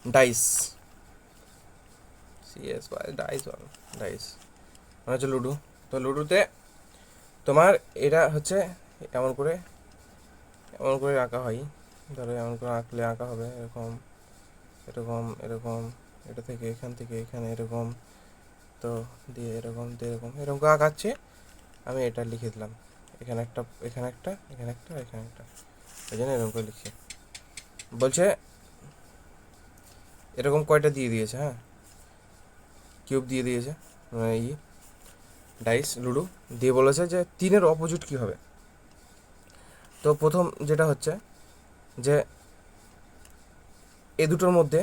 Dice, CS dice, dice মানে হচ্ছে ludo. তো লুডোতে তোমার এটা হচ্ছে এমন করে এমন করে আঁকা হয়, ধরো এমন করে আঁকলে আঁকা হবে এরকম এরকম এরকম, এটা থেকে এখান থেকে এখানে এরকম, তো দিয়ে এরকম দিয়ে এরকম এরকম করে আঁকাচ্ছে। আমি এটা লিখে দিলাম, এখানে একটা এখানে একটা এখানে একটা এখানে একটা, এই জন্য এরকম করে লিখে বলছে এরকম কয়টা দিয়ে দিয়েছে, হ্যাঁ কিউব দিয়ে দিয়েছে, এই ডাইস লুডো দিয়ে বলেছে যে তিনের অপোজিট কী হবে। তো প্রথম যেটা হচ্ছে যে এ দুটোর মধ্যে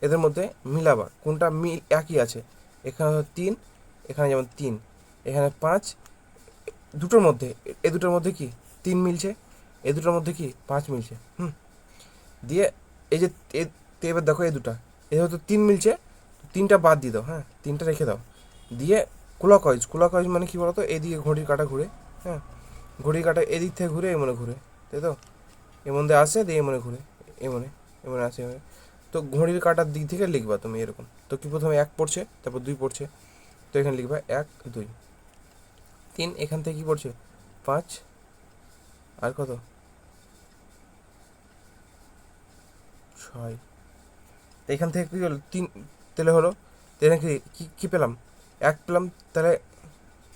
এদের মধ্যে মিলাবা কোনটা মিল একই আছে। এখানে তিন, এখানে যেমন তিন, এখানে পাঁচ, দুটোর মধ্যে এ দুটোর মধ্যে কি তিন মিলছে, এ দুটোর মধ্যে কি পাঁচ মিলছে। দিয়ে এই যে এবার দেখো এই দুটা এ হয়তো তিন মিলছে, তিনটা বাদ দিয়ে দাও, হ্যাঁ তিনটা রেখে দাও। দিয়ে ক্লকওয়াইজ, ক্লকওয়াইজ মানে কি বলতো, এদিকে ঘড়ির কাঁটা ঘুরে, হ্যাঁ ঘড়ির কাঁটা এদিক থেকে ঘুরে এমনে ঘুরে, তাই তো এর মধ্যে আসে দিয়ে এমনে ঘুরে, এমনে এমনে আসে এমনে। তো ঘড়ির কাঁটার দিক থেকে লিখবা তুমি এরকম। তো কি প্রথমে এক পড়ছে, তারপর দুই পড়ছে, তো এখানে লিখবা এক দুই। তিন এখান থেকে কি পড়ছে পাঁচ, আর কত ছয়, এখান থেকে কী হলো তিন, তাহলে হলো তাহলে কী পেলাম এক পেলাম। তাহলে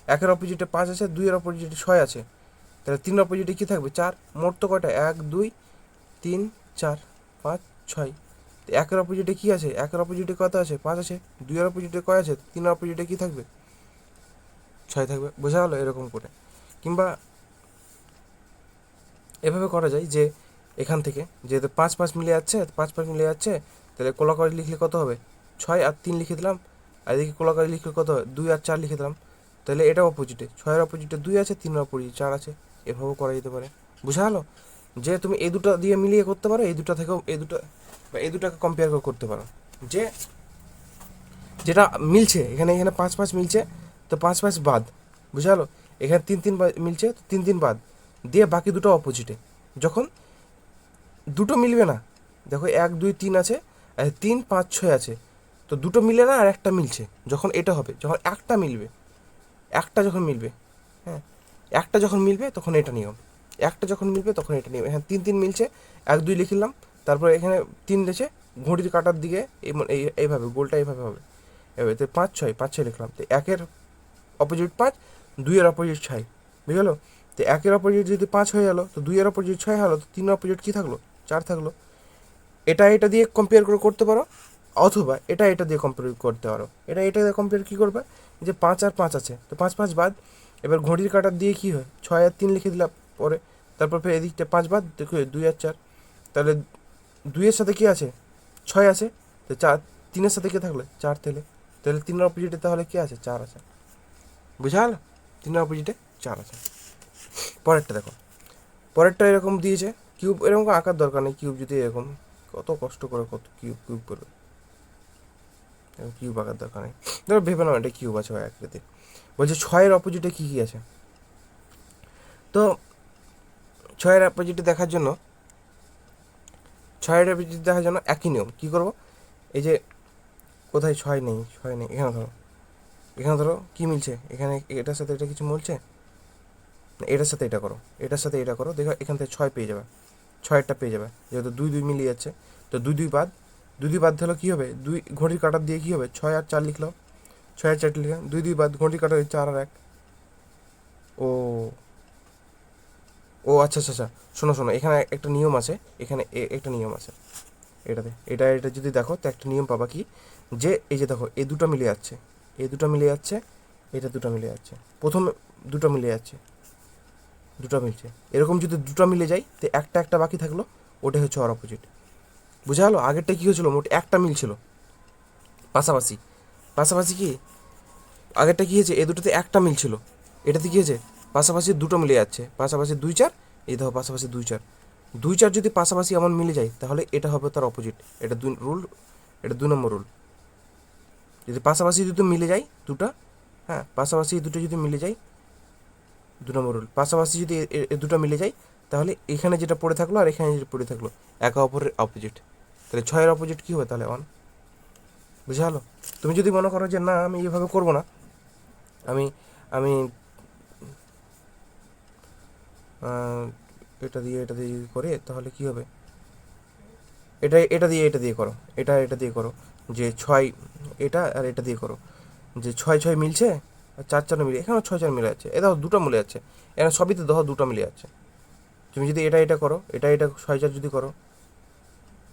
একের অপোজিটে পাঁচ আছে, দুইয়ের অপোজিটে ছয় আছে, তাহলে তিন অপোজিটে কী থাকবে চার। মোট তো কয়টা এক দুই তিন চার পাঁচ ছয়। একের অপোজিটে কী আছে, একের অপোজিটে কত আছে পাঁচ আছে, দুইয়ের অপোজিটে কয় আছে, তিনের অপোজিটে কী থাকবে ছয় থাকবে। বোঝা গেলো এরকম করে। কিংবা এভাবে করা যায় যে এখান থেকে যেহেতু পাঁচ পাঁচ মিলে যাচ্ছে, পাঁচ পাঁচ মিলে যাচ্ছে, তাহলে কোলাকারি লিখলে কত হবে ছয় আর তিন লিখে দিলাম, আর এদিকে কোলাকারি লিখলে কত হবে দুই আর চার লিখে দিলাম। তাহলে এটা অপোজিটে, ছয়ের অপোজিটে দুই আছে, তিনের অপোজিটে চার আছে। এভাবেও করা যেতে পারে। বুঝা গেলো যে তুমি এই দুটো দিয়ে মিলিয়ে করতে পারো, এই দুটো থেকেও এই দুটো বা এই দুটাকে কম্পেয়ার করে করতে পারো যে যেটা মিলছে। এখানে এখানে পাঁচ পাঁচ মিলছে, তো পাঁচ পাঁচ বাদ। বুঝা গেলো এখানে তিন তিন মিলছে, তো তিন তিন বাদ দিয়ে বাকি দুটো অপোজিটে। যখন দুটো মিলবে না, দেখো এক দুই তিন আছে, আর তিন পাঁচ ছয় আছে, তো দুটো মিলে না আর একটা মিলছে, যখন এটা হবে যখন একটা মিলবে, একটা যখন মিলবে, হ্যাঁ একটা যখন মিলবে তখন এটা নিয়ম, একটা যখন মিলবে তখন এটা নিয়ম। হ্যাঁ তিন তিন মিলছে, এক দুই লিখলাম, তারপরে এখানে তিন দিয়েছে ঘড়ির কাটার দিকে এইভাবে গোলটা এইভাবে হবে, এভাবে তো পাঁচ ছয়, পাঁচ ছয় লিখলাম। তো একের অপোজিট পাঁচ, দুইয়ের অপোজিট ছয়, বুঝে গেলো। তো একের অপোজিট যদি পাঁচ হয়ে গেলো, তো দুইয়ের অপোজিট ছয় হলো, তো তিনের অপোজিট কী থাকলো চার থাকলো। এটা এটা দিয়ে কম্পেয়ার করে করতে পারো, অথবা এটা এটা দিয়ে কম্পেয়ার করতে পারো। এটা এটা দিয়ে কম্পেয়ার কী করবে, যে পাঁচ আর পাঁচ আছে, তো পাঁচ পাঁচ বাদ। এবার ঘড়ির কাঁটার দিয়ে কী হয় ছয় আর তিন লিখে দিলাম পরে, তারপর ফের এদিকটা পাঁচ বাদ, দেখো দুই আর চার, তাহলে দুইয়ের সাথে কী আছে ছয় আছে, তো চার তিনের সাথে কে থাকলে চার, তাহলে তাহলে তিনের অপোজিটে তাহলে কী আছে চার আছে। বুঝা গেল তিনের অপোজিটে চার আছে। পরেরটা দেখো, পরেরটা এরকম দিয়েছে কিউব, এরকম আঁকার দরকার নেই কিউব, যদি এরকম কত কষ্ট করে কত কিউব কিউব করবে, কিউব আঁকার দরকার নেই। ধরো ভেবে নাও এটা কিউব আছে হয় আকৃতির। বলছে ছয়ের অপোজিটে কী কী আছে, তো ছয়ের অপোজিটে দেখার জন্য, ছয়ের অপোজিট দেখার জন্য একই নিয়ম কী করবো, এই যে কোথায় ছয় নেই, ছয় নেই, এখানে ধরো, এখানে ধরো কী মিলছে, এখানে এটার সাথে এটা কিছু মিলছে, এটার সাথে এটা করো, এটার সাথে এটা করো, দেখো এখান থেকে ছয় পেয়ে যাবে, ছয়েরটা পেয়ে যাবে, যেহেতু দুই দুই মিলিয়ে যাচ্ছে। তো দুই দুই বাদ, দুই দুই বাদ দিলে কী হবে, দুই ঘড়ির কাঁটার দিয়ে কী হবে ছয় আর চার লিখলাম, ছয় আর চারটি লিখলাম, দুই দুই বাদ ঘড়ির কাঁটার চার আর এক। ও ও আচ্ছা আচ্ছা আচ্ছা, শোনো শোনো, এখানে একটা নিয়ম আছে, এখানে একটা নিয়ম আছে এটাতে, এটা এটা যদি দেখো তো একটা নিয়ম পাবা কি, যে এই যে দেখো এই দুটো মিলে যাচ্ছে, এই দুটো মিলে যাচ্ছে, এটা দুটো মিলে যাচ্ছে, প্রথম দুটো মিলে যাচ্ছে, দুটো মিলছে, এরকম যদি দুটো মিলে যায় তো একটা একটা বাকি থাকলো, ওটাই হচ্ছে ওর অপোজিট। বুঝা গেলো আগেরটা কী হয়েছিল, মোট একটা মিলছিল পাশাপাশি, পাশাপাশি কি আগেরটা কী হয়েছে, এই দুটোতে একটা মিলছিল, এটাতে কী হয়েছে পাশাপাশি দুটো মিলে যাচ্ছে, পাশাপাশি দুই চার, এই দেখো পাশাপাশি দুই চার, দুই চার যদি পাশাপাশি এমন মিলে যায় তাহলে এটা হবে তার অপোজিট। এটা দুই রুল, এটা দুই নম্বর রুল। যদি পাশাপাশি দুটো মিলে যায় দুটো, হ্যাঁ পাশাপাশি দুটো যদি মিলে যায়, দু নম্বর রুল, পাশাপাশি যদি দুটো মিলে যায় তাহলে এখানে যেটা পড়ে থাকলো আর এখানে যেটা পড়ে থাকলো একে অপরের অপোজিট। তাহলে ছয়ের অপোজিট কী হবে? তাহলে 1। বুঝা হলো? তুমি যদি মনে করো যে না আমি এইভাবে করবো না, আমি আমি এটা দিয়ে যদি করে তাহলে কী হবে? এটা দিয়ে করো, এটা দিয়ে করো, যে 6 এটা আর এটা দিয়ে করো, যে 6 মিলছে আর 4 মিলে, এখানেও 6 মিলে যাচ্ছে, এ দেখো 2টা মিলে যাচ্ছে, এখানে সবই তো দেখো 2টা মিলে যাচ্ছে। তুমি যদি এটা করো, এটা 6 যদি করো,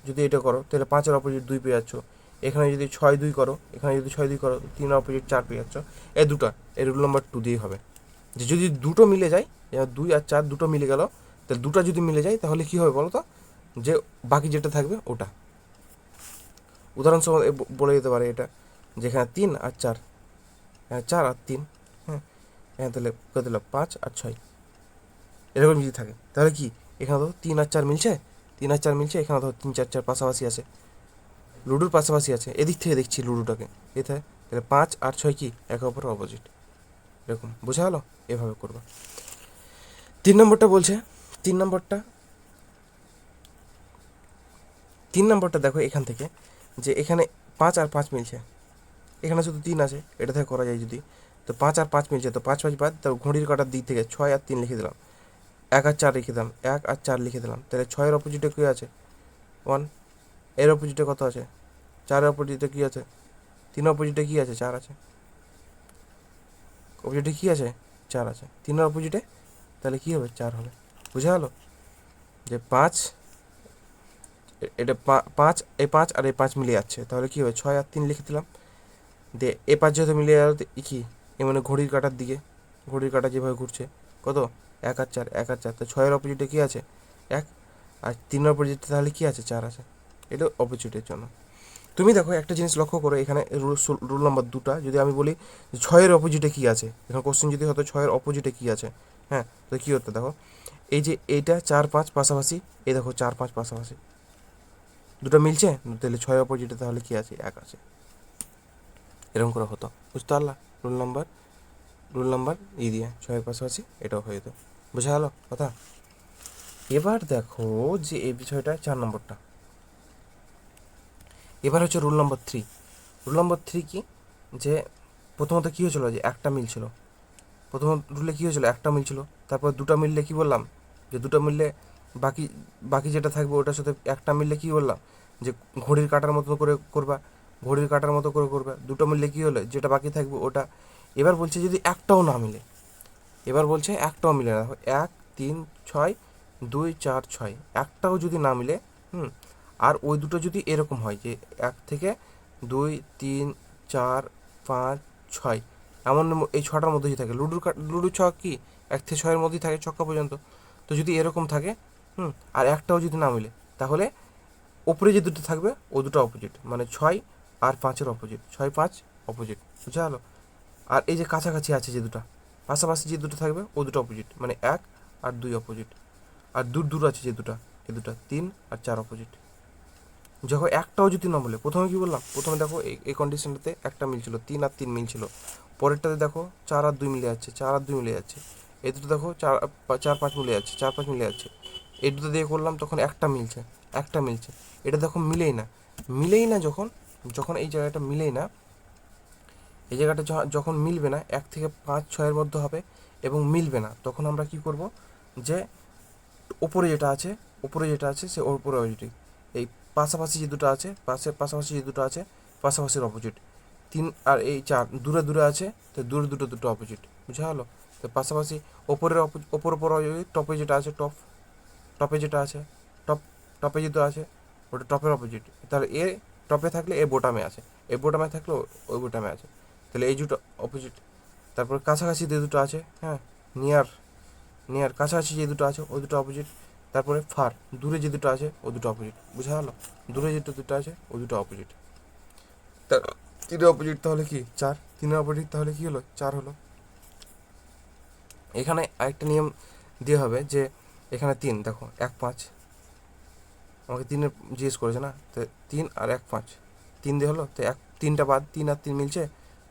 যদি এটা করো তাহলে 5-এর অপোজিট 2 পেয়ে যাচ্ছ। এখানে যদি 6-2 করো, এখানে যদি 6-2 করো, 3-এর অপোজিট 4 পেয়ে যাচ্ছ। এই দুটা, এই রুল নাম্বার 2 দিয়েই হবে। যে যদি দুটো মিলে যায়, 2 আর 4 দুটো মিলে গেল, তাহলে দুটো যদি মিলে যায় তাহলে কী হবে বলো তো? যে বাকি যেটা থাকবে ওটা। উদাহরণস্বরূপ বলে দিতে পারে এটা, যেখানে 3 আর 4, 4 আর 3, হ্যাঁ, হ্যাঁ, তাহলে কত দিল? 5 আর 6, এরকম যদি থাকে তাহলে কি এখানে ধরো 3 আর 4 মিলছে, 3 আর 4 মিলছে, এখানে ধরো 3-4 পাশাপাশি আছে, লুডোর পাশাপাশি আছে, এদিক থেকে দেখছি লুডোটাকে, এতে তাহলে 5 আর 6 কি একে অপরের অপোজিট। এরকম বোঝা হলো? এভাবে করবা। 3 নম্বরটা বলছে, 3 নম্বরটা 3 নম্বরটা দেখো এখান থেকে, যে এখানে 5 আর 5 মিলছে, এখানে শুধু 3 আছে, এটা থেকে করা যায় যদি, তো 5 আর 5 মিলছে, তো 5-5 বাদ, তো ঘড়ির কাটার দিক থেকে 6 আর 3 লিখে দিলাম, 1 আর 4 লিখে দিলাম, 1 আর 4 লিখে দিলাম, তাহলে 6-এর অপোজিটে কী আছে? 1। এর অপোজিটে কত আছে? 4-এর অপোজিটে কী আছে? 3-এর অপোজিটে কী আছে? 4 আছে। অপোজিটে কী আছে? 4 আছে। 3-এর অপোজিটে তাহলে কী হবে? 4 হবে। বুঝা গেলো? যে 5, এটা 5, এই 5 আর এই 5 মিলে যাচ্ছে, তাহলে কী হবে? 6 আর 3 লিখে দিলাম, দিয়ে এ 5 যেহেতু মিলে গেল, কি এ মানে ঘড়ির কাঁটার দিকে, ঘড়ির কাঁটা যেভাবে ঘুরছে, কত? 1 আর 4, 1 আর 4, তো 6-এর অপোজিটে কী আছে? 1, আর 3-এর অপোজিটে তাহলে কী আছে? 4 আছে। এটা অপোজিটের জন্য। তুমি দেখো একটা জিনিস লক্ষ্য করো, এখানে রুল নাম্বার 2টা যদি আমি বলি 6-এর অপোজিটে কী আছে, এখানে কোশ্চেন যদি হতো 6-এর অপোজিটে কী আছে, হ্যাঁ, তো কী হতো দেখো, এই যে এইটা 4-5 পাশাপাশি, এই দেখো 4-5 পাশাপাশি, দুটো মিলছে, তাহলে 6-এর অপোজিটে তাহলে কী আছে? 1 আছে। এরকম করে হতো, বুঝতে পারলা? রুল নাম্বার দিয়ে 6-এর পাশাপাশি এটাও হয়ে যেত। বোঝা গেল কথা? এবার দেখো যে এই বিষয়টা 4 নম্বরটা, এবার হচ্ছে রুল নাম্বার 3। রুল নাম্বার 3 কি? যে প্রথমত কী হয়েছিল? যে একটা মিলছিল, প্রথম রুলে কী হয়েছিল? একটা মিলছিল, তারপর দুটো মিললে কী বললাম? যে দুটো মিললে বাকি বাকি যেটা থাকবে ওটার সাথে একটা মিললে কী বললাম? যে ঘড়ির কাঁটার মতো করে করবা, ঘড়ির কাঁটার মতো করে করবা। দুটো মিললে কী হলো? যেটা বাকি থাকবে ওটা। এবার বলছে যদি একটাও না মিলে, এবার বলছে একটাও মিলে না, দেখো 1, 3, 6, 2, 4, 6, একটাও যদি না মিলে, আর ওই দুটো যদি এরকম হয় যে 1 থেকে 2, 3, 4, 5, 6, এমন এই 6টার মধ্যে যদি থাকে, লুডুর ছক কি 1 থেকে 6-এর মধ্যেই থাকে ছক্কা পর্যন্ত, তো যদি এরকম থাকে, আর একটাও যদি না মিলে, তাহলে ওপরে যে দুটো থাকবে ও দুটো অপোজিট, মানে 6 আর 5-এর অপোজিট, 6-5 অপোজিট। বুঝা গেলো? আর এই যে কাছাকাছি আছে যে দুটো, পাশাপাশি যে দুটো থাকবে ও দুটো অপোজিট, মানে 1 আর 2 অপোজিট। আর দূর দূর আছে যে দুটো, এই দুটো 3 আর 4 অপোজিট। যখন একটাও যদি না বলে, প্রথমে কি বললাম? প্রথমে দেখো এই কন্ডিশনটাতে একটা মিলছিল, 3 আর 3 মিলছিল, পরেরটাতে দেখো 4 আর 2 মিলে যাচ্ছে, 4 আর 2 মিলে যাচ্ছে, এই দুটো দেখো 4-5 মিলে যাচ্ছে, 4-5 মিলে যাচ্ছে, এই দুটো দিয়ে করলাম তখন একটা মিলছে, একটা মিলছে, এটা দেখো মিলেই না, মিলেই না, যখন যখন এই জায়গাটা মিলেই না, এই জায়গাটা যখন মিলবে না, 1 থেকে 5-6-এর মধ্যে হবে এবং মিলবে না, তখন আমরা কি করব? যে ওপরে যেটা আছে, সে ওপরে অপোজিট, এই পাশাপাশি যে দুটো আছে, পাশাপাশি যে দুটো আছে, পাশাপাশির অপোজিট, 3 আর এই 4 দূরে দূরে আছে, তো দূরে দুটো অপোজিট। বুঝা হলো? তো পাশাপাশি ওপরের ওপর অপোজিট, টপে যেটা আছে, টপে যেটা আছে, টপ টপে যেটা আছে ওটা টপের অপোজিট, তাহলে এ টপে থাকলে এ বোটামে আছে, এ বোটামে থাকলে ওই বোটামে আছে, তাহলে এই দুটো অপোজিট। তারপর কাছাকাছি যে দুটো আছে, হ্যাঁ, নিয়ার কাছাকাছি যে দুটো আছে ওই দুটো অপোজিট। তারপরে ফার দূরে যে দুটো আছে ও দুটো অপোজিট। বুঝা গেল? দূরে যে দুটো আছে ও দুটো অপোজিট। তা 3-এর অপোজিট তাহলে কি 4, 3-এর অপোজিট তাহলে কি হলো? 4 হলো। এখানে আরেকটা নিয়ম দিয়ে হবে, যে এখানে 3 দেখো 1, 5, আমাকে 3-এর জিজ্ঞেস করেছে না, তো 3 আর 1, 5, 3 দিয়ে হলো, তো 3টা বাদ, 3 আর 3 মিলছে,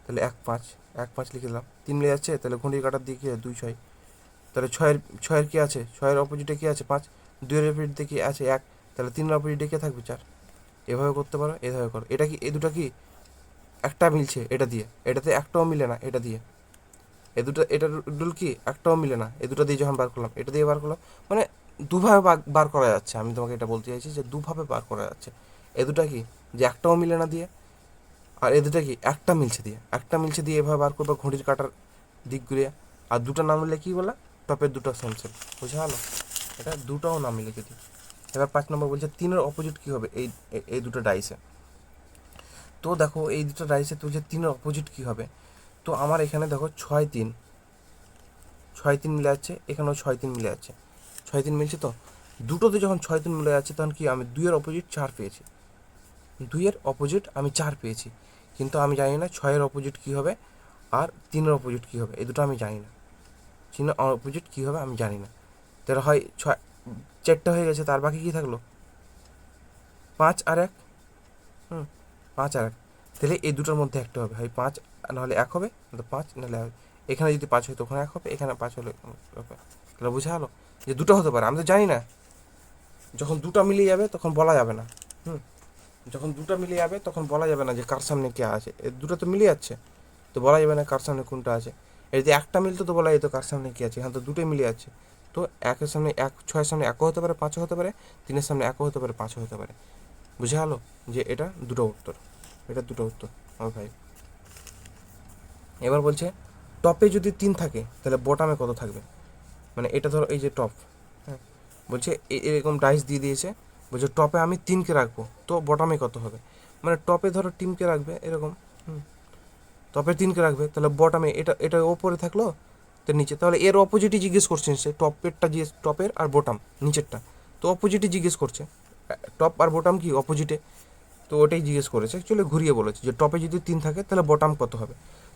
তাহলে 1, 5, 1, 5 লিখে দিলাম, 3 মিলে যাচ্ছে, তাহলে ঘড়ির কাটার দিকে 2, 6, তাহলে ছয়ের কী আছে? 6-এর অপোজিটে কী আছে? 5, 2-এর অপোজিটে কী আছে? 1, তাহলে 3-এর অপোজিটে কে থাকবে? 4। এভাবে করতে পারো, এভাবে করো। এটা কি, এই দুটো কি একটা মিলছে এটা দিয়ে, এটাতে একটাও মিলে না এটা দিয়ে। এ দুটো, এটা রুল কি একটাও মিলে না, এ দুটো দিয়ে যখন বার করলাম, এটা দিয়ে বার করলাম, মানে দুভাবে বার করা যাচ্ছে। আমি তোমাকে এটা বলতে চাইছি যে দুভাবে বার করা যাচ্ছে। এ দুটা কি যে একটাও মিলে না দিয়ে, আর এ দুটা কি একটা মিলছে দিয়ে, একটা মিলছে দিয়ে এভাবে বার করবো ঘড়ির কাটার দিক ঘুরিয়ে। আর দুটো না মিললে কী বলা, টপের দুটো সেম সেম, বুঝা হলো? এটা দুটাও না মিলে যদি। এবার 5 নম্বর বলছে তিনের অপোজিট কী হবে এই এই দুটো ডাইসে। তো দেখো এই দুটো ডাইসে তো যে তিনের অপোজিট কী হবে, তো আমার এখানে দেখো 6 3, 6 3 মিলে যাচ্ছে, এখানেও 6 3 মিলে যাচ্ছে, 6 3 মিলছে। তো দুটোতে যখন 6 3 মিলে যাচ্ছে তখন কি আমি 2-এর অপোজিট 4 পেয়েছি, 2-এর অপোজিট আমি 4 পেয়েছি। কিন্তু আমি জানি না 6-এর অপোজিট কী হবে আর 3-এর অপোজিট কী হবে, এই দুটো আমি জানি না। 3-এর অপোজিট কী হবে আমি জানি না। তাহলে হয় 4টা হয়ে গেছে, তার বাকি কী থাকলো 5 আর 1। 5 আর 1, তাহলে এই দুটোর মধ্যে একটা হবে, হয় 5 নাহলে 1 হবে, তো 5 নাহলে এখানে যদি 5 হয় তো ওখানে 1 হবে, এখানে 5 হলে হবে। তাহলে বোঝা হলো যে দুটো হতে পারে, আমি তো জানি না। যখন দুটো মিলিয়ে যাবে তখন বলা যাবে না। যখন দুটো মিলিয়ে যাবে তখন বলা যাবে না যে কার সামনে কে আছে, দুটো তো মিলে যাচ্ছে, তো বলা যাবে না কার সামনে কোনটা আছে। এই যদি একটা মিলতো তো বলা যেত কার সামনে কী আছে, এখানে তো দুটোই মিলে যাচ্ছে। তো 1-এর সামনে 1, 6-এর সামনে 1 হতে পারে, 5 হতে পারে, 3-এর সামনে 1 হতে পারে, 5 হতে পারে। বুঝে গেলো যে এটা দুটো উত্তর, এটা দুটো উত্তর আমার ভাই। এবার বলছে টপে যদি 3 থাকে তাহলে বটামে কত থাকবে। মানে এটা ধরো এই যে টপ, হ্যাঁ, বলছে এরকম ডাইস দিয়ে দিয়েছে, বলছে টপে আমি 3কে রাখবো তো বটামে কত হবে। মানে টপে ধরো টিমকে রাখবে এরকম, টপে 3কে রাখবে, তাহলে বটামে এটা এটা ওপরে থাকলো তো নিচে, তাহলে এর অপোজিটই জিজ্ঞেস করছেন সে, টপেরটা জিজ্ঞেস, টপের আর বটাম নিচেরটা, তো অপোজিটই জিজ্ঞেস করছে, টপ আর বটাম কি অপোজিটে, তো ওটাই জিজ্ঞেস করেছে। অ্যাকচুয়ালি ঘুরিয়ে বলেছে যে টপে যদি 3 থাকে তাহলে বটাম কত হবে।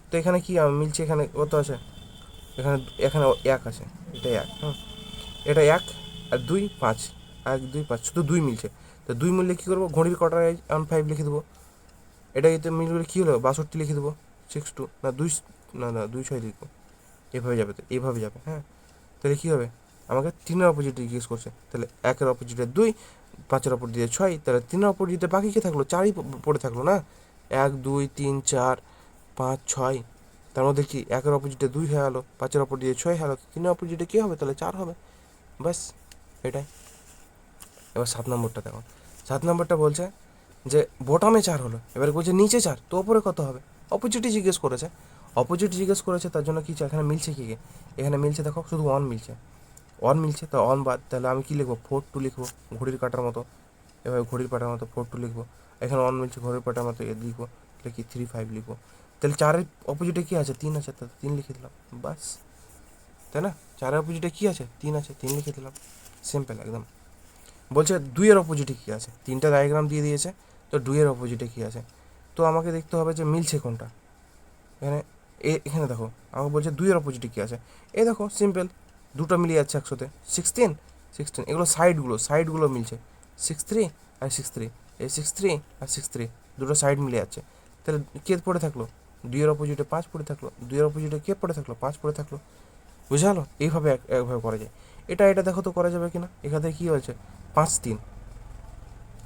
তো এখানে কি মিলছে, এখানে কত আছে, এখানে এখানে 1 আছে, এটা 1, এটা 1 আর 2 5, 1 2 5, শুধু 2 মিলছে। তো 2 মিললে কী করবো, ঘড়ির কাঁটায় 15 লিখে দেবো, এটা এতে মিললে কী হলো 62 লিখে দেবো, 6 2 না 2, না 2 6 লিখবো, এভাবে যাবে, তো এইভাবে যাবে, হ্যাঁ। তাহলে কী হবে, আমাকে 3-এর অপোজিটে জিজ্ঞেস করছে, তাহলে 1-এর অপোজিটে 2, 5-এর অপর দিয়ে 6, তাহলে 3-এর অপোজিটে বাকি কী থাকলো, 4ই পড়ে থাকলো না, 1 2 3 4 5 6, তার মধ্যে কি 1-এর অপোজিটে 2 হয়ে গেলো, 5-এর অপর দিয়ে 6 হলো, 3-এর অপোজিটে কী হবে, তাহলে 4 হবে, ব্যাস এটাই। এবার 7 নম্বরটা দেখো, 7 নম্বরটা বলছে যে বটামে 4 হলো, এবার বলছে নিচে 4, তো ওপরে কত হবে, অপোজিটই জিজ্ঞেস করেছে, অপোজিট জিজ্ঞেস করেছে, তার জন্য কী এখানে মিলছে কী, এখানে মিলছে দেখো শুধু 1 মিলছে, 1 মিলছে, তো 1 বাদ, তাহলে আমি কী লিখবো 4 2 লিখবো, ঘড়ির কাঁটার মতো, এভাবে ঘড়ির কাঁটার মতো 4 2 লিখবো, এখানে 1 মিলছে ঘড়ির কাঁটার মতো এ লিখবো, তাহলে কি 3 5 লিখবো, তাহলে 4-এর অপোজিটে কী আছে 3 আছে, তাহলে 3 লিখে দিলাম, বাস, তাই না? 4-এর অপোজিটে কী আছে 3 আছে, 3 লিখে দিলাম, সিম্পল একদম। বলছে 2-এর অপোজিটে কী আছে, 3টা ডায়াগ্রাম দিয়ে দিয়েছে, তো 2-এর অপোজিটে কী আছে, তো আমাকে দেখতে হবে যে মিলছে কোনটা। এখানে এখানে দেখো আমাকে বলছে 2-এর অপোজিটে কী আছে, এই দেখো সিম্পল, দুটো মিলিয়ে যাচ্ছে একসাথে, 16 16, এগুলো সাইডগুলো মিলছে, 6 3 আর 6 3, এই 6 3 আর 6 3, দুটো সাইড মিলে যাচ্ছে, তাহলে কে পড়ে থাকলো, 2-এর অপোজিটে 5 পড়ে থাকলো, 2-এর অপোজিটে কে পড়ে থাকলো, 5 পড়ে থাকলো, বুঝা হলো? এইভাবে একভাবে করা যায়। এটা দেখো তো করা যাবে কিনা, এখান থেকে কী হয়েছে 5 3,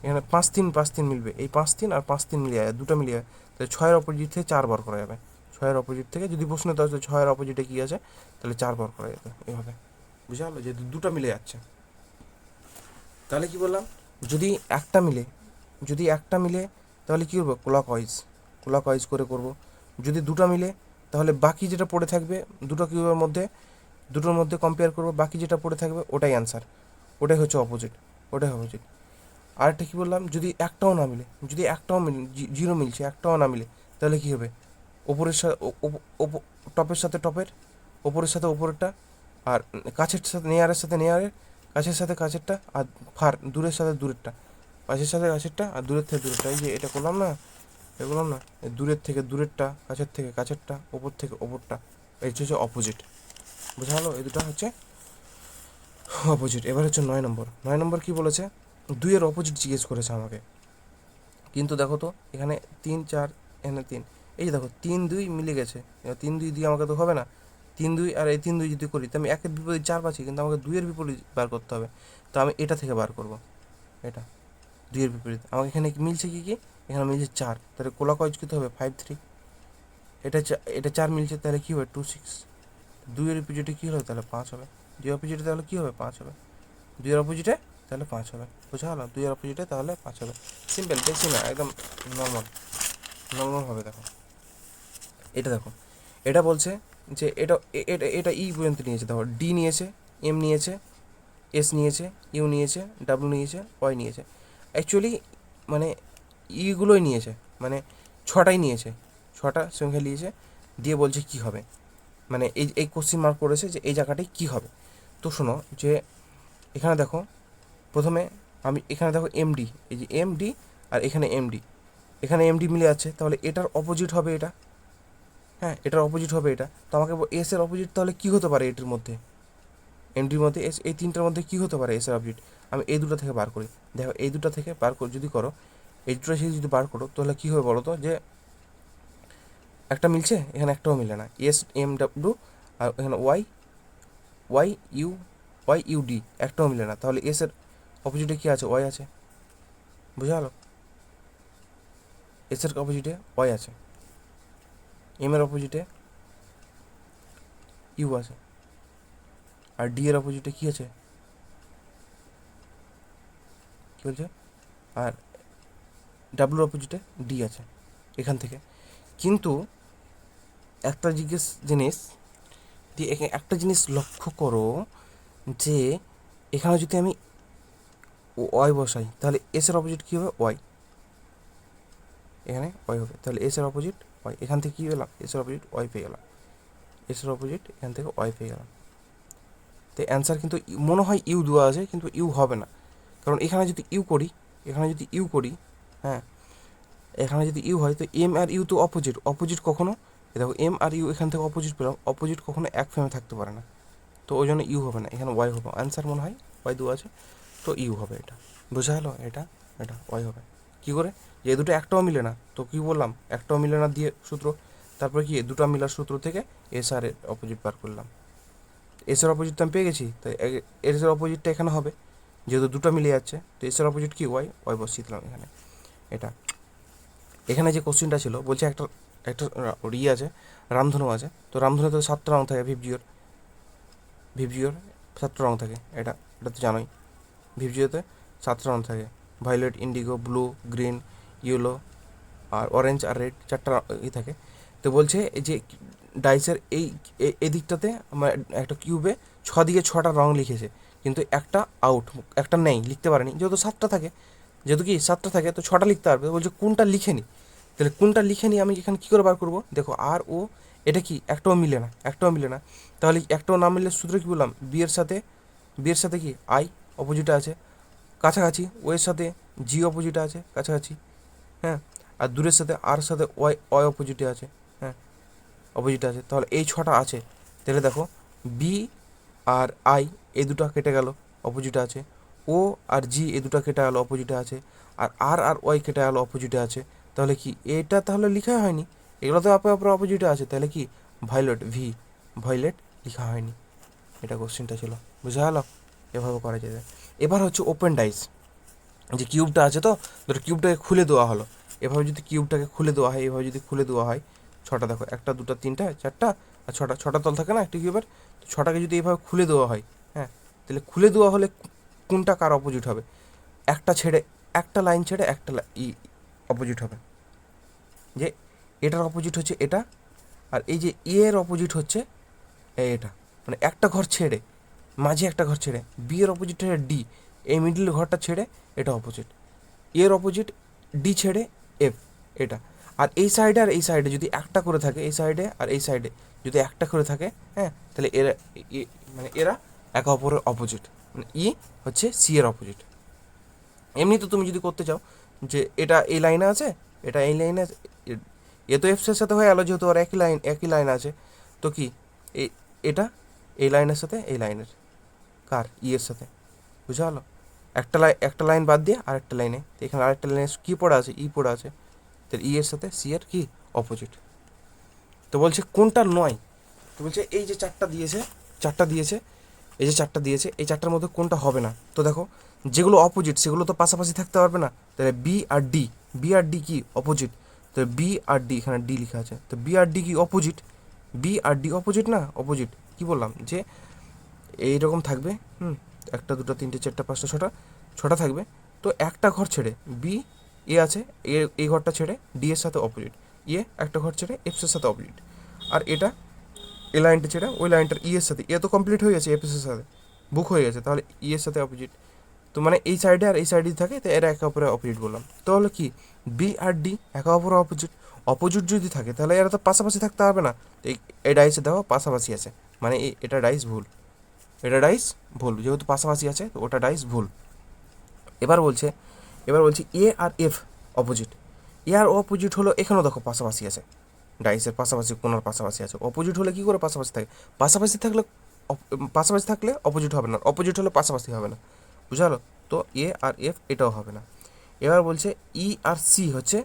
এখানে 5 3 5 3 মিলবে, এই 5 3 আর 5 3 মিলিয়ে যায়, দুটো মিলিয়ে যায়, তাহলে 6-এর অপোজিট থেকে 4 বার করা যাবে, 6-এর অপোজিট থেকে যদি প্রশ্নে তো 6-এর অপোজিটে কী আছে, তাহলে 4 বার করা যাবে এইভাবে, বুঝা হলো? যে দুটো মিলে যাচ্ছে, তাহলে কি বললাম, যদি একটা মিলে, যদি একটা মিলে তাহলে কী করবো ক্লক ওয়াইজ করে করবো, যদি দুটো মিলে তাহলে বাকি যেটা পড়ে থাকবে দুটো কিউবের মধ্যে, দুটোর মধ্যে কম্পেয়ার করবো, বাকি যেটা পড়ে থাকবে ওটাই অ্যান্সার, ওটাই হচ্ছে অপোজিট, ওটাই অপোজিট। আরেকটা কী বললাম, যদি একটাও না মিলে, যদি একটাও মিলে, 0 মিলছে একটাও না মিলে, তাহলে কী হবে, ওপরের সাথে টপের সাথে টপের, ওপরের সাথে ওপরেরটা, আর কাছের সাথে নেয়ারের সাথে নেয়ারের, কাছের সাথে কাছেরটা, আর দূরের সাথে দূরেরটা, কাছের সাথে কাছেরটা আর দূরের থেকে দূরেরটা, এই যে এটা করলাম না, এগুলো না, দূরের থেকে দূরেরটা, কাছের থেকে কাছেরটা, ওপর থেকে ওপরটা, এই হচ্ছে অপোজিট, বোঝা হলো? এই দুটো হচ্ছে অপোজিট। এবার হচ্ছে 9 নম্বর কী বলেছে, 2-এর অপোজিট জিজ্ঞেস করেছে আমাকে, কিন্তু দেখো তো এখানে 3 4, এখানে 3, এই যে দেখো 3 2 মিলে গেছে, 3 2 দিয়ে আমাকে তো হবে না, 3 2 আর এই 3 2 যদি করি তো আমি 1-এর বিপরীত 4 পাচ্ছি, কিন্তু আমাকে 2-এর বিপরীত বার করতে হবে, তো আমি এটা থেকে বার করব, এটা 2 এর বিপরীত। আমাকে এখানে মিলছে কি কি, এখানে মিলছে 4, তাহলে কোলাকজ কত হবে 5 3। এটা 4 মিলছে, তাহলে কী হবে 2 6। 2 এর অপোজিটে কী হবে তাহলে 5 হবে। 2 অপোজিটে তাহলে কী হবে 5 হবে। 2 এর অপোজিটে তাহলে 5 হবে, বোঝা হলো। 2 এর অপোজিটে তাহলে 5 হবে। সিম্পল, বেশি না, একদম নর্মাল নর্মাল হবে। দেখো এটা, দেখো এটা বলছে যে এটা এটা এটা ই পর্যন্ত নিয়েছে। দেখো ডি নিয়েছে, এম নিয়েছে, এস নিয়েছে, ইউ নিয়েছে, ডাব্লু নিয়েছে, ওয়াই নিয়েছে। অ্যাকচুয়ালি মানে ইগুলোই নিয়েছে, মানে 6টাই নিয়েছে, 6টা সংখ্যা নিয়েছে, দিয়ে বলছে কি হবে, মানে এই কোশ্চিন মার্ক করেছে যে এই জায়গাটায় কী হবে। তো শোনো যে এখানে দেখো প্রথমে আমি এখানে দেখো এমডি, এই যে এমডি আর এখানে এমডি, এখানে এমডি মিলে যাচ্ছে, তাহলে এটার অপোজিট হবে এটা। হ্যাঁ, এটার অপোজিট হবে এটা। তো আমাকে এস এর অপোজিট তাহলে কী হতে পারে এটির মধ্যে, এমডির মধ্যে এস, এই তিনটার মধ্যে কী হতে পারে এস এর অপোজিট। আমি এই দুটো থেকে বার করি। দেখো এই দুটো থেকে বার করে যদি করো, এই দুটো থেকে যদি বার করো, তাহলে কী হবে বলো তো, যে একটা মিলছে, এখানে একটাও মিলে না। এস এম ডাব্লু আর এখানে Y, Y U, Y U D একটাও মিলে না। তাহলে এস এর অপোজিটে কী আছে, ওয়াই আছে, বুঝা গেলো। এস এর অপোজিটে ওয়াই আছে, এম এর অপোজিটে ইউ আছে, আর ডি এর অপোজিটে কী আছে, কী বলছে, আর ডাব্লুর অপোজিটে ডি আছে এখান থেকে। কিন্তু একটা জিনিস দিয়ে একটা জিনিস লক্ষ্য করো, যে এখানে যদি আমি ওয়াই বসাই, তাহলে এস এর অপোজিট কী হবে, ওয়াই, এখানে ওয়াই হবে, তাহলে এস এর অপোজিট ওয়াই। এখান থেকে কী পেলাম, এস এর অপোজিট ওয়াই পেয়ে গেলাম, এস এর অপোজিট এখান থেকে ওয়াই পেয়ে গেলাম। তো অ্যান্সার কিন্তু মনে হয় ইউ দেওয়া আছে, কিন্তু ইউ হবে না, কারণ এখানে যদি ইউ করি, এখানে যদি ইউ করি, হ্যাঁ এখানে যদি ইউ হয়, তো এম আর ইউ তো অপোজিট, অপোজিট কখনো, দেখো এম আর ইউ এখান থেকে অপোজিট পেলাম, অপোজিট কখনো এক ফ্রেমে থাকতে পারে না, তো ওই জন্য ইউ হবে না, এখানে ওয়াই হবে। অ্যান্সার মনে হয় ওয়াই দেওয়া আছে, তো ইউ হবে। এটা বোঝা গেলো, এটা এটা ওয়াই হবে। কী করে, যে দুটো একটাও মিলে না, তো কী বললাম, একটাও মিলে না দিয়ে সূত্র, তারপরে কি দুটো মিলার সূত্র থেকে এস আর এর অপোজিট বার করলাম। এস এর অপোজিট তো আমি পেয়ে গেছি, তাই এস এর অপোজিটটা এখানে হবে, যেহেতু দুটো মিলে যাচ্ছে, তো এস এর অপোজিট কি ওয়াই, ওয়াই বসিয়ে দিলাম এখানে। এটা এখানে যে কোশ্চেনটা ছিল, বলছে একটা একটা ইয়ে আছে, রামধনু আছে, তো রামধনুতে 7টা রঙ থাকে, ভিপজিওর, ভিপজিওর 7টা রঙ থাকে, এটা এটা তো জানোই। ভিপজিওতে 7টা রঙ থাকে, violet, indigo, blue, green, yellow আর অরেঞ্জ আর রেড, 4টা থাকে। তো বলছে এই যে ডাইসের এই দিকটাতে আমার একটা কিউবে 6 দিকে 6টা রঙ লিখেছে, কিন্তু একটা আউট, একটা নেই, লিখতে পারেনি, যেহেতু 7টা থাকে, যেহেতু কি 7টা থাকে, তো 6টা লিখতে পারবে। বলছে কোনটা লিখে নি, তাহলে কোনটা লিখে নি আমি এখানে কী করে বার করবো। দেখো আর ও, এটা কি একটাও মিলে না, একটাও মিলে না, তাহলে একটাও না মিললে সূত্র কী বললাম, বি এর সাথে কি আই অপোজিটে আছে কাছাকাছি, ও এর সাথে জি অপোজিটে আছে কাছাকাছি, হ্যাঁ, আর দূরের সাথে আর সাথে ওয়াই, ওয়াই অপোজিটে আছে, হ্যাঁ অপোজিটে আছে, তাহলে এই 6টা আছে। তাহলে দেখো বি আর আই এই দুটো কেটে গেল, অপোজিটে আছে, ও আর জি এই দুটো কেটে গেল, অপোজিটে আছে, আর ওয়াই কেটে গেল, অপোজিটে আছে। তাহলে কি এটা তাহলে লেখা হয়নি, এগুলো তো আপে আপে অপোজিটে আছে, তাহলে কি ভায়োলেট, ভি ভায়োলেট লেখা হয়নি। এটা কোশ্চেনটা ছিল, বুঝা গেল, এভাবে করা যায়। এবার হচ্ছে ওপেন ডাইস, যে কিউবটা আছে, তো ধরো কিউবটাকে খুলে দেওয়া হলো, এভাবে যদি কিউবটাকে খুলে দেওয়া হয়, এভাবে যদি খুলে দেওয়া হয়, 6টা দেখো, 1 2 3 4 আর 6টা তল থাকে না একটা কিউবের, তো 6টাকে যদি এইভাবে খুলে দেওয়া হয়, হ্যাঁ, তাহলে খুলে দেওয়া হলে কোনটা কার অপোজিট হবে, একটা ছেড়ে, একটা লাইন ছেড়ে একটা অপোজিট হবে, যে এটার অপোজিট হচ্ছে এটা, আর এই যে এর অপোজিট হচ্ছে এটা, মানে একটা ঘর ছেড়ে, মাঝে একটা ঘর ছেড়ে, বি এর অপোজিট হচ্ছে ডি, এই মিডিল ঘরটা ছেড়ে এটা অপোজিট, এর অপোজিট ডি ছেড়ে এফ, এটা। আর এই সাইডে আর এই সাইডে যদি একটা করে থাকে, এই সাইডে আর এই সাইডে যদি একটা করে থাকে, হ্যাঁ, তাহলে এরা মানে এরা একে অপরের অপোজিট, মানে ই হচ্ছে সি এর অপোজিট। এমনি তো তুমি যদি করতে চাও যে এটা এই লাইনে আছে, এটা এই লাইনে, এ তো এফ এর সাথে হয়ে গেলো, যেহেতু আর একই লাইন আছে, তো কি এটা এই লাইনের সাথে এই লাইনের, কার ই এর সাথে, বুঝা গেলো। একটা লাইন বাদ দিয়ে আরেকটা লাইনে, তো এখানে আরেকটা লাইনে কী পড়ে আছে, ই পড়ে আছে, তাহলে ই এর সাথে সি এর কি অপোজিট। তো বলছে কোনটা নয়, তো বলছে এই যে 4টা দিয়েছে, 4টা দিয়েছে, এই যে চারটা দিয়েছে, এই চারটার মধ্যে কোনটা হবে না? তো দেখো, যেগুলো অপোজিট সেগুলো তো পাশাপাশি থাকতে পারবে না। তাহলে বি আর ডি, বি আর ডি কি অপোজিট, তো বি আর ডি, এখানে ডি লেখা আছে, তো বি আর ডি কি অপোজিট, বি আর ডি অপোজিট না, অপোজিট। কি বললাম যে এইরকম থাকবে, একটা দুটো তিনটে চারটা পাঁচটা ছটা, ছটা থাকবে। তো একটা ঘর ছেড়ে বি এ আছে, এ এই ঘরটা ছেড়ে ডি এর সাথে অপোজিট, একটা ঘর ছেড়ে এফ এর সাথে অপোজিট, আর এটা এই লাইনটা ছেড়ে ওই লাইনটার ই এর সাথে, এ তো কমপ্লিট হয়ে গেছে এফ এর সাথে, বুক হয়ে গেছে, তাহলে ই এর সাথে অপোজিট। তো মানে এই সাইডে আর এই সাইডে থাকে, তো এরা একে অপরের অপোজিট বললাম। তো হলো কি, বি আর ডি একে অপরের অপোজিট, অপোজিট যদি থাকে তাহলে এরা তো পাশাপাশি থাকতে হবে না। তো এই ডাইসে দেখো পাশাপাশি আছে, মানে এটা ডাইস ভুল, এটা ডাইস ভুল, যেহেতু পাশাপাশি আছে তো ওটা ডাইস ভুল। এবার বলছে, এ আর এফ অপোজিট, এ আর অপোজিট হলো, এখানেও দেখো পাশাপাশি আছে, ডাইসের পাশাপাশি কোনার পাশাপাশি আছে। অপোজিট হলে কি করে পাশাপাশি থাকে? পাশাপাশি থাকলে পাশাপাশি থাকলে অপোজিট হবে না, অপোজিট হলে পাশাপাশি হবে না, বুঝালো? তো এ আর এফ এটাও হবে না। এবার বলছে ই আর সি হচ্ছে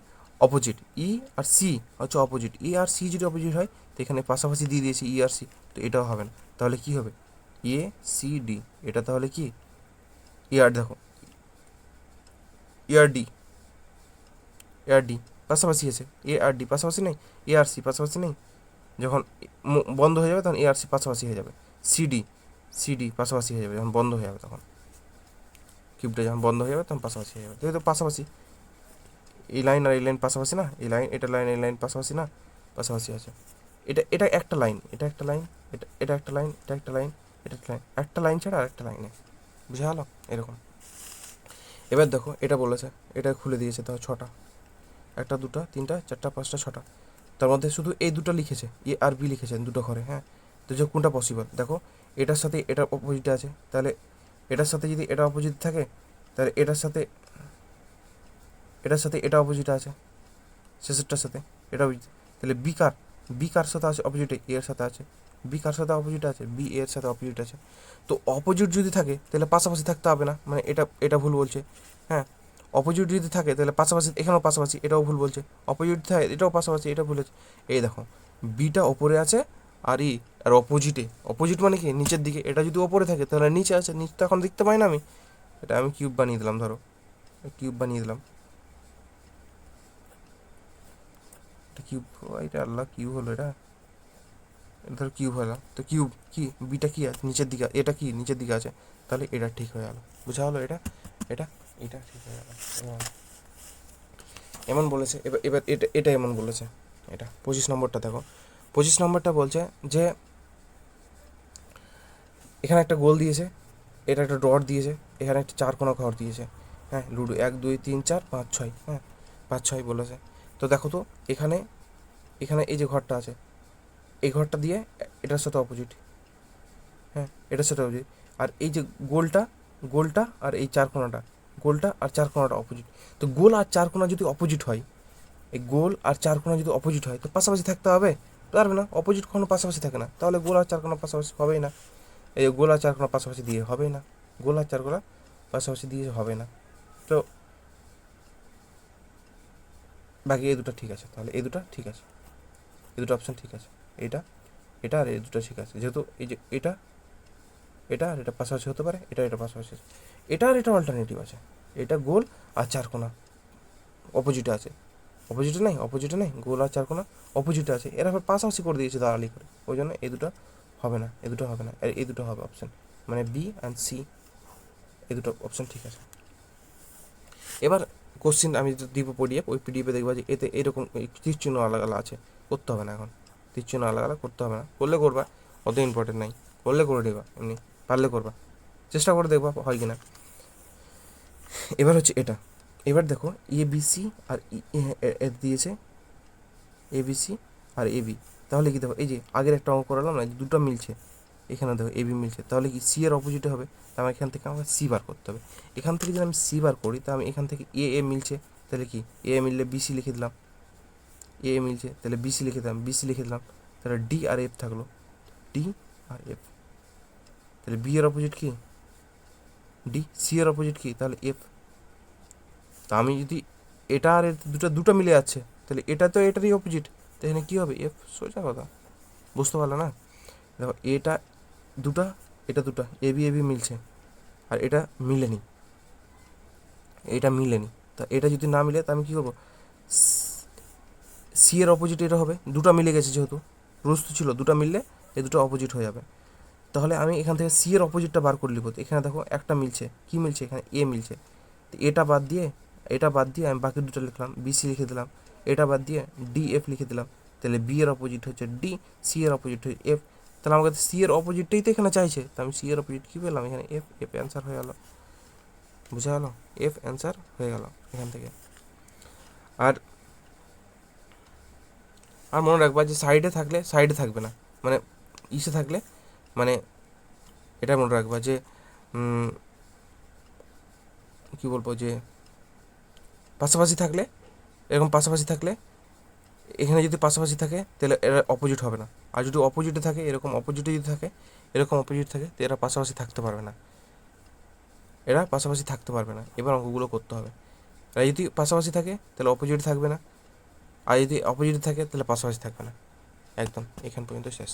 অপোজিট, ই আর সি হচ্ছে অপোজিট, ই আর সি যদি অপোজিট হয় তো এখানে পাশাপাশি দিয়ে দিয়েছি ই আর সি, তো এটাও হবে না। তাহলে কি হবে? এ সি ডি, এটা তাহলে কি এ আর, দেখো এ আর ডি, এ আর ডি পাশাপাশি আছে, এ আর ডি পাশাপাশি নেই, এ আর সি পাশাপাশি নেই, যখন বন্ধ হয়ে যাবে তখন এ আর সি পাশাপাশি হয়ে যাবে, সিডি, সিডি পাশাপাশি হয়ে যাবে যখন বন্ধ হয়ে যাবে, তখন কিউবটা যখন বন্ধ হয়ে যাবে তখন পাশাপাশি হয়ে যাবে, যেহেতু পাশাপাশি এই লাইন আর এই লাইন পাশাপাশি না, এই লাইন এটা লাইন এই লাইন পাশাপাশি না, পাশাপাশি আছে। এটা এটা একটা লাইন, এটা একটা লাইন, এটা একটা লাইন, এটা একটা লাইন, এটা একটা লাইন, একটা লাইন ছাড়া আর একটা লাইনে, বুঝা গেল এরকম। এবার দেখো এটা বলেছে, এটা খুলে দিয়েছে, তাও ছটা, একটা দুটা তিনটা চারটা পাঁচটা ছটা, তার মধ্যে শুধু এই দুটো লিখেছে, এ আর বি লিখেছেন দুটো ঘরে, হ্যাঁ। তো যে কোনটা পসিবল দেখো, এটার সাথে এটা অপোজিটে আছে, তাহলে এটার সাথে যদি এটা অপোজিট থাকে তাহলে এটার সাথে এটা অপোজিটে আছে, শেষেরটার সাথে এটা অপোজিট, তাহলে বি কার সাথে আছে অপোজিটে, এ এর সাথে আছে, বি কার সাথে অপোজিট আছে, বি এর সাথে অপোজিট আছে। তো অপোজিট যদি থাকে তাহলে পাশাপাশি থাকতে হবে না, মানে এটা এটা ভুল বলছে, হ্যাঁ। অপোজিট যদি থাকে তাহলে পাশাপাশি, এখানেও পাশাপাশি, এটাও ভুল বলছে, অপোজিট থাকে এটাও পাশাপাশি, এটা ভুল আছে। এই দেখো বিটা ওপরে আছে আর আর অপোজিটে, অপোজিট মানে কি নিচের দিকে, এটা যদি ওপরে থাকে তাহলে নিচে আছে, নিচটা এখন দেখতে পাই না আমি, এটা আমি কিউব বানিয়ে দিলাম, ধরো কিউব বানিয়ে দিলাম, এটা কিউব, এটা আল্লাহ কিউব হলো, এটা এটা ধর কিউব হলো, তো কিউব কি বিটা কি আছে নিচের দিকে, এটা কি নিচের দিকে আছে, তাহলে এটা ঠিক হয়ে গেল, বোঝা হলো? এটা এটা এটা ঠিক হয়ে গেল, এমন বলেছে। এবার এবার এটা এটা এমন বলেছে, এটা 25 নম্বরটা দেখো, 25 নম্বরটা বলছে যে এখানে একটা গোল দিয়েছে, এটা একটা ডট দিয়েছে, এখানে একটা চার কোণা ঘর দিয়েছে, হ্যাঁ, লুডো 1 2 3 4 5 6, হ্যাঁ 5 6 বলেছে। তো দেখো তো এখানে, এখানে এই যে ঘরটা আছে, এই ঘরটা দিয়ে এটার সাথে অপোজিট, হ্যাঁ এটার সাথে অপোজিট, আর এই যে গোলটা, গোলটা আর এই চার কোণাটা, গোলটা আর চার কোণাটা অপোজিট। তো গোল আর চার কোণা যদি অপোজিট হয়, এই গোল আর চার কোণা যদি অপোজিট হয় তো পাশাপাশি থাকতে হবে? পারবে না, অপোজিট কখনো পাশাপাশি থাকে না, তাহলে গোল আর চার কোণা পাশাপাশি হবেই না, এই যে গোল আর চার কোণা পাশাপাশি দিয়ে হবেই না, গোল আর চার কোণা পাশাপাশি দিয়ে হবে না। তো বাকি এই দুটো ঠিক আছে, তাহলে এই দুটো ঠিক আছে, এই দুটো অপশান ঠিক আছে, এটা এটা আর এই দুটো ঠিক আছে, যেহেতু এই যে এটা এটা আর এটা পাশাপাশি হতে পারে, এটা এটা পাশাপাশি আছে, এটা আর এটা অল্টারনেটিভ আছে, এটা গোল আর চার কোণা অপোজিটে আছে, অপোজিটে নেই, গোল আর চার কোণা অপোজিটে আছে, এরা আবার পাশাপাশি করে দিয়েছে দাঁড়ালি করে, ওই জন্য এই দুটো হবে না, এই দুটো হবে না, আর এই দুটো হবে অপশান, মানে বি অ্যান্ড সি, এই দুটো অপশান ঠিক আছে। এবার কোশ্চিন আমি দিব পিডিএফ, ওই পিডিএফে দেখবা যে এতে এরকম তীর চিহ্ন আলাদা আলাদা আছে, করতে হবে না এখন, তীর চিহ্ন আলাদা আলাদা করতে হবে না, করলে করবা, অত ইম্পর্টেন্ট নাই, করলে করে দেবা, এমনি পারলে করবা, চেষ্টা করে দেখবা হয় কি না। এবার হচ্ছে এটা, এবার দেখো এ বি সি আর দিয়েছে A B C R A B, তাহলে কি দেখো এই যে আগের একটা অঙ্ক করালাম না, দুটো মিলছে, এখানে দেখো এ বি মিলছে, তাহলে কি সি এর অপোজিটে হবে, তা আমার এখান থেকে আমাকে সি বার করতে হবে, এখান থেকে যদি আমি সি বার করি তা আমি এখান থেকে এ মিলছে, তাহলে কি এ মিললে বিসি লিখে দিলাম, এ মিলছে তাহলে বিসি লিখে দিলাম, বিসি লিখে দিলাম, তাহলে ডি আর এফ থাকলো, ডি আর এফ, তাহলে বি এর অপোজিট কি ডি, সি এর অপোজিট কি তাহলে এফ। তা আমি যদি এটা আর দুটো দুটো মিলে যাচ্ছে, তাহলে এটা তো এটারই অপোজিট, তো এখানে কী হবে এফ, সোজা কথা, বুঝতে পারলো না? দেখো এটা দুটা এটা দুটো এ বি মিলছে, আর এটা মিলেনি, এটা মিলেনি। তা এটা যদি না মিলে তা আমি কী করবো, সি এর অপোজিট এটা হবে, দুটো মিলে গেছে যেহেতু রুলস তো ছিল দুটো মিললে এই দুটো অপোজিট হয়ে যাবে। তাহলে আমি এখান থেকে সি এর অপোজিটটা বার করে লিখব। এখানে দেখো একটা মিলছে, কি মিলছে, এখানে এ মিলছে, তো এটা বাদ দিয়ে আমি বাকি দুটো লিখলাম, বিসি লিখে দিলাম। এটা বাদ দিয়ে ডি এফ লিখে দিলাম। তাহলে বি এর অপোজিট হচ্ছে ডি, সি এর অপোজিট হচ্ছে এফ। তাহলে আমাকে সি এর অপোজিটটাই তো এখানে চাইছে, তো আমি সি এর অপোজিট কী পেলাম এখানে, এফ। এফ অ্যান্সার হয়ে গেল, বুঝা গেল, এফ অ্যান্সার হয়ে গেল এখান থেকে। আর আর মনে রাখবা যে সাইডে থাকলে সাইডে থাকবে না, মানে ইসে থাকলে, মানে এটা মনে রাখবা যে কী বলবো, যে পাশাপাশি থাকলে, এরকম পাশাপাশি থাকলে, এখানে যদি পাশাপাশি থাকে তাহলে এরা অপোজিট হবে না। আর যদি অপোজিটে থাকে, এরকম অপোজিটে যদি থাকে, এরকম অপোজিট থাকে, তো এরা পাশাপাশি থাকতে পারবে না, এরা পাশাপাশি থাকতে পারবে না। এবার অঙ্কগুলো করতে হবে। এরা যদি পাশাপাশি থাকে তাহলে অপোজিট থাকবে না, আর যদি অপোজিটে থাকে তাহলে পাশাপাশি থাকবে না। একদম এখান পর্যন্ত শেষ।